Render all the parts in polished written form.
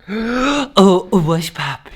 Oh, what's poppin'?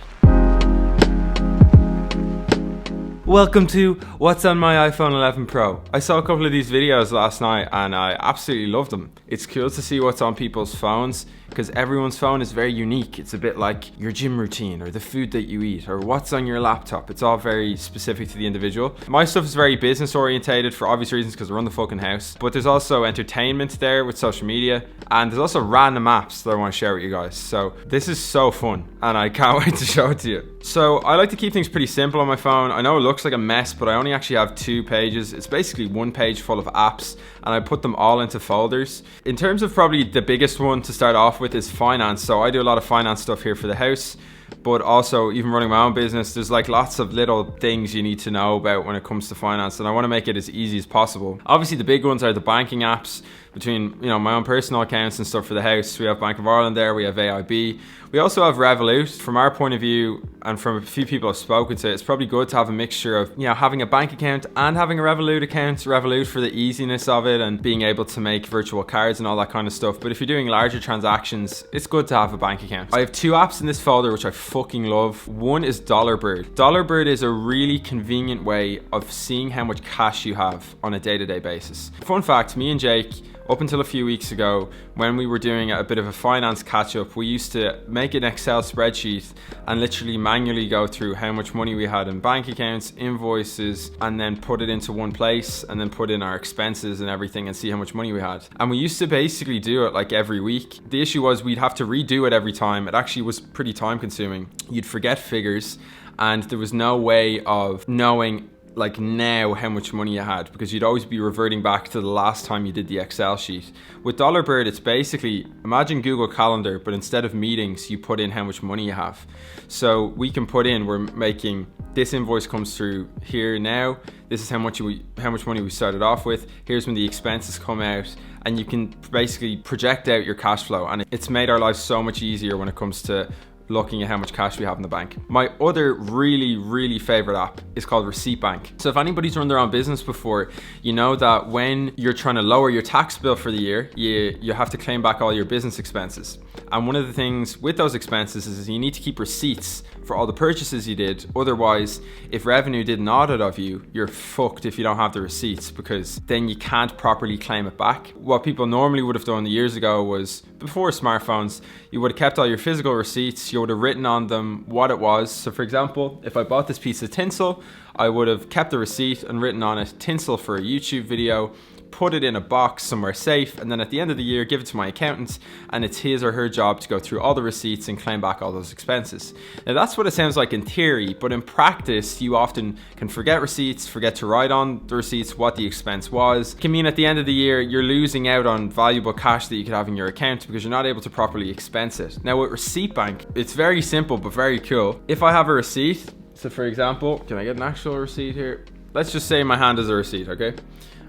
Welcome to What's on my iPhone 11 Pro. I saw a couple of these videos last night and I absolutely love them. It's cool to see what's on people's phones because everyone's phone is very unique. It's a bit like your gym routine or the food that you eat or what's on your laptop. It's all very specific to the individual. My stuff is very business orientated for obvious reasons because I run the fucking house. But there's also entertainment there with social media, and there's also random apps that I want to share with you guys. So this is so fun and I can't wait to show it to you. So I like to keep things pretty simple on my phone. I know it looks like a mess, but I only actually have 2 pages. It's basically 1 page full of apps and I put them all into folders. In terms of probably the biggest one to start off with is finance. So I do a lot of finance stuff here for the house, but also even running my own business, there's like lots of little things you need to know about when it comes to finance, and I want to make it as easy as possible. Obviously the big ones are the banking apps between, my own personal accounts and stuff for the house. We have Bank of Ireland there, we have AIB. We also have Revolut. From our point of view, and from a few people I've spoken to, it's probably good to have a mixture of, having a bank account and having a Revolut account. Revolut for the easiness of it and being able to make virtual cards and all that kind of stuff. But if you're doing larger transactions, it's good to have a bank account. I have 2 apps in this folder which I fucking love. One is Dollar Bird. Dollar Bird is a really convenient way of seeing how much cash you have on a day-to-day basis. Fun fact, me and Jake, up until a few weeks ago, when we were doing a bit of a finance catch-up, we used to make an Excel spreadsheet and literally manually go through how much money we had in bank accounts, invoices, and then put it into one place and then put in our expenses and everything and see how much money we had. And we used to basically do it like every week. The issue was we'd have to redo it every time. It actually was pretty time consuming. You'd forget figures and there was no way of knowing like now how much money you had, because you'd always be reverting back to the last time you did the Excel sheet. With Dollar Bird, it's basically, imagine Google Calendar, but instead of meetings, you put in how much money you have. So we can put in, we're making, this invoice comes through here now, this is how much money we started off with, here's when the expenses come out, and you can basically project out your cash flow, and it's made our lives so much easier when it comes to looking at how much cash we have in the bank. My other really favorite app is called Receipt Bank. So if anybody's run their own business before, you know that when you're trying to lower your tax bill for the year, you have to claim back all your business expenses. And one of the things with those expenses is you need to keep receipts for all the purchases you did. Otherwise, if revenue did an audit of you, you're fucked if you don't have the receipts, because then you can't properly claim it back. What people normally would have done years ago was, before smartphones, you would have kept all your physical receipts, you would have written on them what it was. So for example, if I bought this piece of tinsel, I would have kept the receipt and written on it tinsel for a YouTube video, put it in a box somewhere safe, and then at the end of the year give it to my accountant, and it's his or her job to go through all the receipts and claim back all those expenses. Now that's what it sounds like in theory, but in practice you often can forget receipts, forget to write on the receipts what the expense was. It can mean at the end of the year you're losing out on valuable cash that you could have in your account because you're not able to properly expense it. Now with Receipt Bank, it's very simple but very cool. If I have a receipt, so for example, can I get an actual receipt here? Let's just say my hand is a receipt, okay?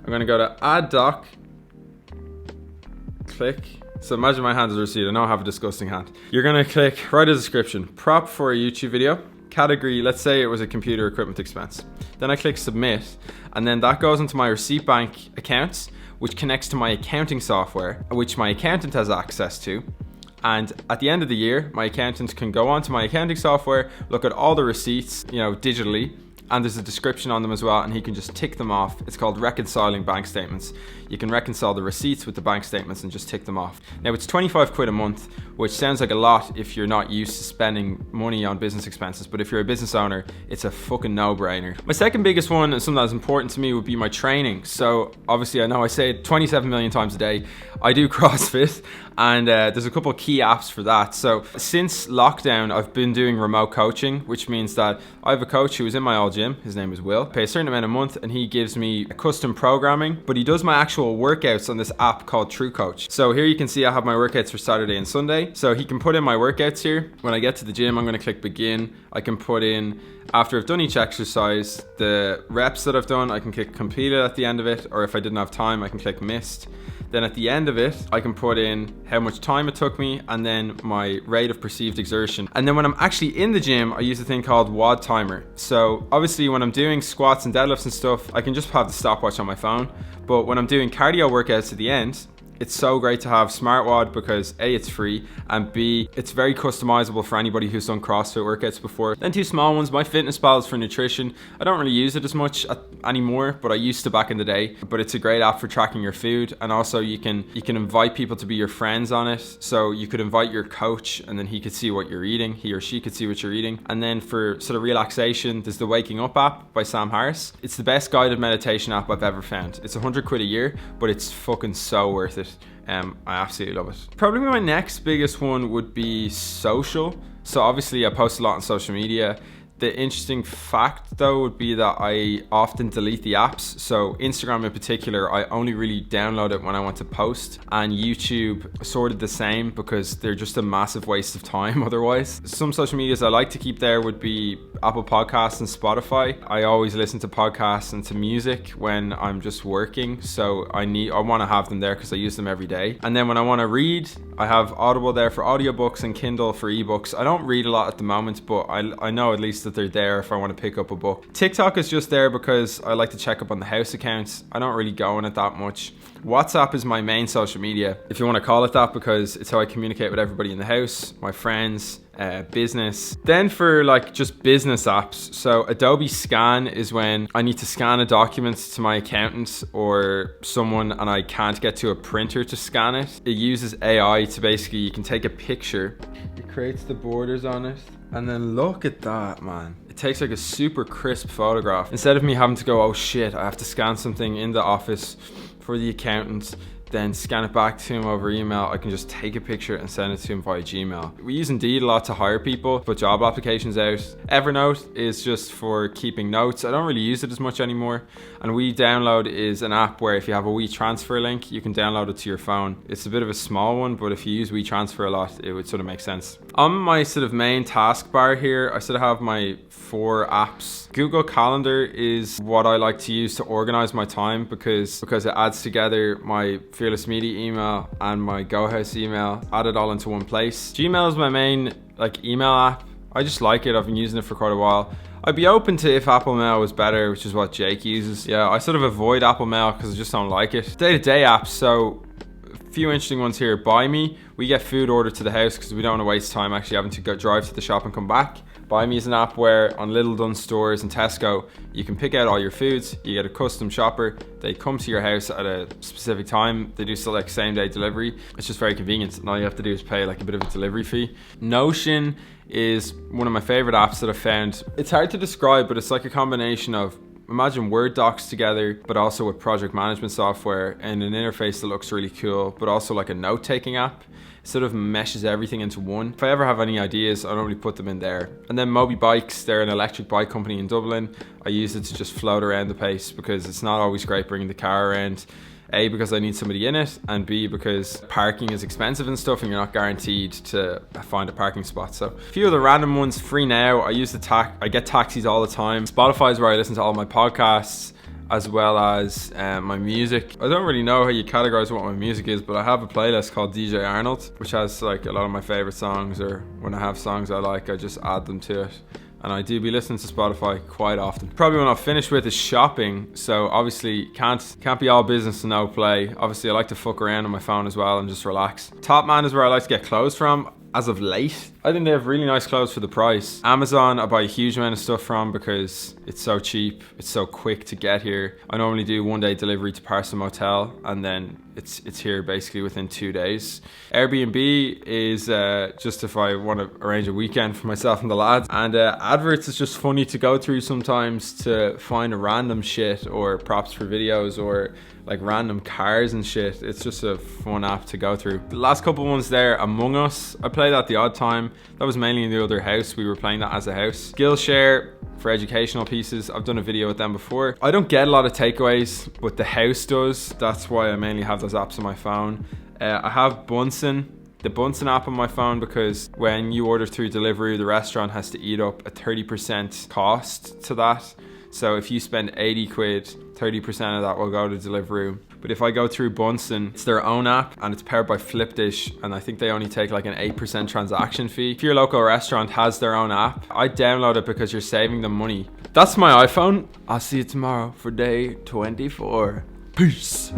I'm gonna go to add doc, click. So imagine my hand is a receipt. I know I have a disgusting hand. You're gonna click, write a description, prop for a YouTube video, category, let's say it was a computer equipment expense. Then I click submit, and then that goes into my Receipt Bank accounts, which connects to my accounting software, which my accountant has access to. And at the end of the year, my accountant can go onto my accounting software, look at all the receipts, digitally, and there's a description on them as well, and he can just tick them off. It's called reconciling bank statements. You can reconcile the receipts with the bank statements and just tick them off. Now it's 25 quid a month, which sounds like a lot if you're not used to spending money on business expenses, but if you're a business owner, it's a fucking no-brainer. My second biggest one, and something that's important to me, would be my training. So obviously I know I say it 27 million times a day, I do CrossFit, and there's a couple of key apps for that. So since lockdown, I've been doing remote coaching, which means that I have a coach who is in my old gym. His name is Will. I pay a certain amount a month and he gives me custom programming, but he does my actual workouts on this app called True Coach. So here you can see I have my workouts for Saturday and Sunday. So he can put in my workouts here. When I get to the gym, I'm going to click begin. I can put in, after I've done each exercise, the reps that I've done. I can click completed at the end of it, or if I didn't have time, I can click missed. Then at the end of it, I can put in how much time it took me and then my rate of perceived exertion. And then when I'm actually in the gym, I use a thing called WOD timer. So obviously when I'm doing squats and deadlifts and stuff, I can just have the stopwatch on my phone. But when I'm doing cardio workouts at the end, It's so great to have smartwatch because A, it's free, and B, it's very customizable for anybody who's done CrossFit workouts before. Then two small ones, MyFitnessPal is for nutrition. I don't really use it as much anymore, but I used to back in the day. But it's a great app for tracking your food, and also you can invite people to be your friends on it. So you could invite your coach, and then he could see what you're eating. He or she could see what you're eating. And then for sort of relaxation, there's the Waking Up app by Sam Harris. It's the best guided meditation app I've ever found. It's $100 a year, but it's fucking so worth it. I absolutely love it. Probably my next biggest one would be social. So obviously I post a lot on social media. The interesting fact though would be that I often delete the apps. So Instagram in particular, I only really download it when I want to post, and YouTube sort of the same because they're just a massive waste of time otherwise. Some social medias I like to keep there would be Apple Podcasts and Spotify. I always listen to podcasts and to music when I'm just working, so I want to have them there because I use them every day. And then when I want to read, I have Audible there for audiobooks and Kindle for ebooks. I don't read a lot at the moment, but I know at least that they're there if I want to pick up a book. TikTok is just there because I like to check up on the house accounts. I don't really go on it that much. WhatsApp is my main social media, if you want to call it that, because it's how I communicate with everybody in the house, my friends, business. Then for like just business apps, so Adobe Scan is when I need to scan a document to my accountant or someone and I can't get to a printer to scan it. It uses AI to basically, you can take a picture, it creates the borders on it, and then look at that, man. It takes like a super crisp photograph. Instead of me having to go, oh shit, I have to scan something in the office for the accountant, then scan it back to him over email, I can just take a picture and send it to him via Gmail. We use Indeed a lot to hire people, put job applications out. Evernote is just for keeping notes. I don't really use it as much anymore. And WeDownload is an app where if you have a WeTransfer link, you can download it to your phone. It's a bit of a small one, but if you use WeTransfer a lot, it would sort of make sense. On my sort of main taskbar here, I sort of have my 4 apps. Google Calendar is what I like to use to organize my time because it adds together my Fearless Media email and my Go House email, add it all into one place. Gmail is my main like email app. I just like it. I've been using it for quite a while. I'd be open to if Apple Mail was better, which is what Jake uses. Yeah, I sort of avoid Apple Mail because I just don't like it. Day-to-day apps, so a few interesting ones here. Buy Me, we get food ordered to the house because we don't want to waste time actually having to go drive to the shop and come back. Buy Me is an app where on Little Dun stores and Tesco, you can pick out all your foods, you get a custom shopper, they come to your house at a specific time, they do select same day delivery. It's just very convenient, and all you have to do is pay like a bit of a delivery fee. Notion is one of my favorite apps that I've found. It's hard to describe, but it's like a combination of, imagine Word docs together, but also with project management software and an interface that looks really cool, but also like a note-taking app. It sort of meshes everything into one. If I ever have any ideas, I normally put them in there. And then Moby Bikes, they're an electric bike company in Dublin. I use it to just float around the place because it's not always great bringing the car around. A, because I need somebody in it, and B, because parking is expensive and stuff and you're not guaranteed to find a parking spot. So a few of the random ones, free now. I use I get taxis all the time. Spotify is where I listen to all my podcasts, as well as my music. I don't really know how you categorize what my music is, but I have a playlist called DJ Arnold, which has like a lot of my favorite songs, or when I have songs I like, I just add them to it. And I do be listening to Spotify quite often. Probably what I'll finish with is shopping. So obviously can't be all business and no play. Obviously I like to fuck around on my phone as well and just relax. Top Man is where I like to get clothes from. As of late, I think they have really nice clothes for the price. Amazon, I buy a huge amount of stuff from because it's so cheap, it's so quick to get here. I normally do 1-day delivery to Parson Motel, and then it's here basically within 2 days. Airbnb is just if I want to arrange a weekend for myself and the lads. And adverts is just funny to go through sometimes to find random shit or props for videos or like random cars and shit. It's just a fun app to go through. The last couple ones there, Among Us, I play that the odd time. That was mainly in the other house. We were playing that as a house. Skillshare for educational pieces. I've done a video with them before. I don't get a lot of takeaways, but the house does. That's why I mainly have those apps on my phone. I have Bunsen, the Bunsen app on my phone, because when you order through delivery, the restaurant has to eat up a 30% cost to that. So if you spend 80 quid, 30% of that will go to Deliveroo. But if I go through Bunsen, it's their own app and it's powered by Flipdish, and I think they only take like an 8% transaction fee. If your local restaurant has their own app, I download it because you're saving them money. That's my iPhone. I'll see you tomorrow for day 24. Peace.